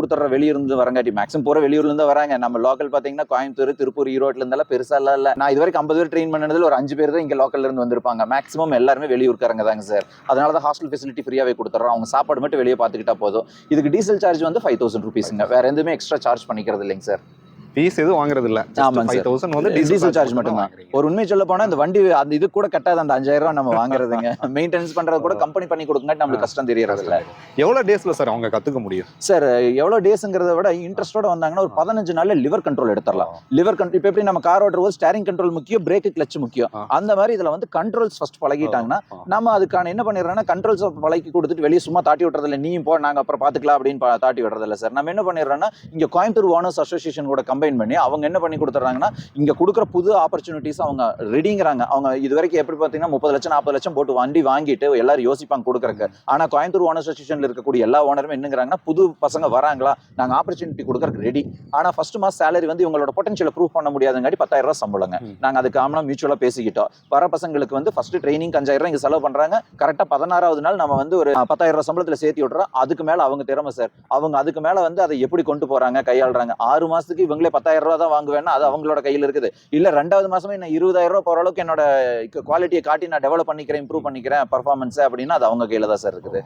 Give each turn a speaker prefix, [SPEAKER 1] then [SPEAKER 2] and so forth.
[SPEAKER 1] கொடுத்துட்ற வெளியூர்ந்து வரங்காட்டி maximum போகிற வெளியூர்லேருந்து வராங்க. நம்ம லோக்கல் பார்த்தீங்கன்னா கோயம்புத்தூர், திருப்பூர், ஈரோட்ல இருந்தாலும் பெருசாக இல்லை. நான் இது வரைக்கும் 50 பேர் ட்ரெயின் பண்ணதில் ஒரு 5 பேர் தான் இங்கே லோக்கல்ல இருந்து வந்திருப்பாங்க. மேக்ஸிமம் எல்லாருமே வெளியூர்க்காரங்க தாங்க சார். அதனால தான் ஹாஸ்டல் ஃபெசிலிட்டி ஃப்ரீயாகவே கொடுத்துட்றோம். அவங்க சாப்பாடு மட்டும் வெளியே பார்த்துக்கிட்டா போதும். இதுக்கு டீசல் சார்ஜ் வந்து 5000 ருபீஸுங்க. வேற எதுவுமே எக்ஸ்ட்ரா சார்ஜ் பண்ணிக்கிறது இல்லைங்க சார்.
[SPEAKER 2] ஃபீஸ் எதுவும் வாங்குறது இல்ல.
[SPEAKER 1] ஆமாங்க சார்.
[SPEAKER 2] 5000 வந்து
[SPEAKER 1] டீசல் சார்ஜ் மட்டும் தான். ஒரு உண்மை சொல்ல போனா இந்த வண்டி அந்த இது கூட கட்டாத அந்த 5000 ரூபாய் நம்ம வாங்குறதுங்க. மெயின்டெனன்ஸ் பண்றது கூட கம்பெனி பண்ணி கொடுக்குங்காட்டி நம்மளுக்கு கஷ்டம் தெரியறது இல்ல.
[SPEAKER 2] எவ்வளவு டேஸ்ல சார் அவங்க கத்துக்க முடியும்?
[SPEAKER 1] சார் எவ்வளவு டேஸ்ங்கிறத விட இன்ட்ரெஸ்டோட வந்தாங்கன்னா ஒரு 15 நாள்ல லிவர் கண்ட்ரோல் எடுத்துடலாம். லிவர் கண்ட்ரோல் இப்ப எப்படி நம்ம கார் ஓட்டுறது ஸ்டேரிங் கண்ட்ரோல் முக்கியம், பிரேக் கிளட்ச் முக்கியம். அந்த மாதிரி இதுல வந்து கண்ட்ரோல்ஸ் ஃபர்ஸ்ட் பழகிட்டாங்கன்னா நம்ம அதுக்கான என்ன பண்ணிடுறோம்னா கண்ட்ரோல்ஸ் பழகி கொடுத்துட்டு வெளியே சும்மா தாட்டி விடுறது இல்லை. நீயும் போ நாங்க அப்புறம் பாத்துக்கலாம் அப்படின்னு தாட்டி விடுறது இல்லை சார். நம்ம என்ன பண்ணிடுறோம்னா இங்க கோயம்புத்தூர் ஓனர்ஸ் அசோசியேஷன் கூட கம்பைன் பண்ணி அவங்க என்ன பண்ணி கொடுத்துறாங்கன்னா இங்க கொடுக்குற புது ஆப்பர்ச்சுனிட்டிஸ் அவங்க ரெடிங்கிறாங்க. அவங்க இது வரைக்கும் எப்படி பாத்தீங்கன்னா 30 லட்சம் 40 லட்சம் போட்டு வண்டி வாங்கிட்டு எல்லாரும் யோசிப்பாங்க கொடுக்குறக்கு. ஆனா கோயம்புத்தூர் ஓனர் அசோசியேஷன்ல இருக்கக்கூடிய எல்லா ஓனருமே என்னங்கிறாங்கன்னா புது பசங்க வராங்களா நாங்க ஆப்பர்ச்சுனிட்டி கொடுக்கறதுக்கு ரெடி. ஆனா ஃபர்ஸ்ட் மாஸ் சேலரி வந்து இவங்களோட பொட்டன்ஷியலை ப்ரூவ் பண்ண முடியாதுங்காட்டி 10,000 ரூபாய் சம்பளங்க. நாங்க அதுக்கு ஆமனா மியூச்சுவலா பேசிக்கிட்டோம். வர பசங்களுக்கு வந்து ஃபர்ஸ்ட் ட்ரைனிங் 5000 ரூபாய் இங்க செலவு பண்றாங்க. கரெக்டா 16வது நாள் நம்ம வந்து ஒரு 10,000 ரூபாய் சம்பளத்துல சேர்த்து விட்டுறோம். அதுக்கு மேல அவங்க திறமை சார். அவங்க அதுக்கு மேல வந்து அதை எப்படி கொண்டு போறாங்க கையாளுறாங்க. 6 மாசத்துக்கு இவங்களே 10,000 ரூபாய் தான் வாங்குவேன்னா அது அவங்களோட கையில் இருக்குது. இல்ல 2வது மாசமே நான் 20,000 ரூபாய் போற அளவுக்கு என்னோட குவாலிட்டியை காட்டி நான் டெவலப் பண்ணிக்கிறேன், இம்ப்ரூவ் பண்ணிக்கிறேன் பர்ஃபார்மன்ஸ் அப்படின்னா அது அவங்க கையில தான் சார் இருக்குது.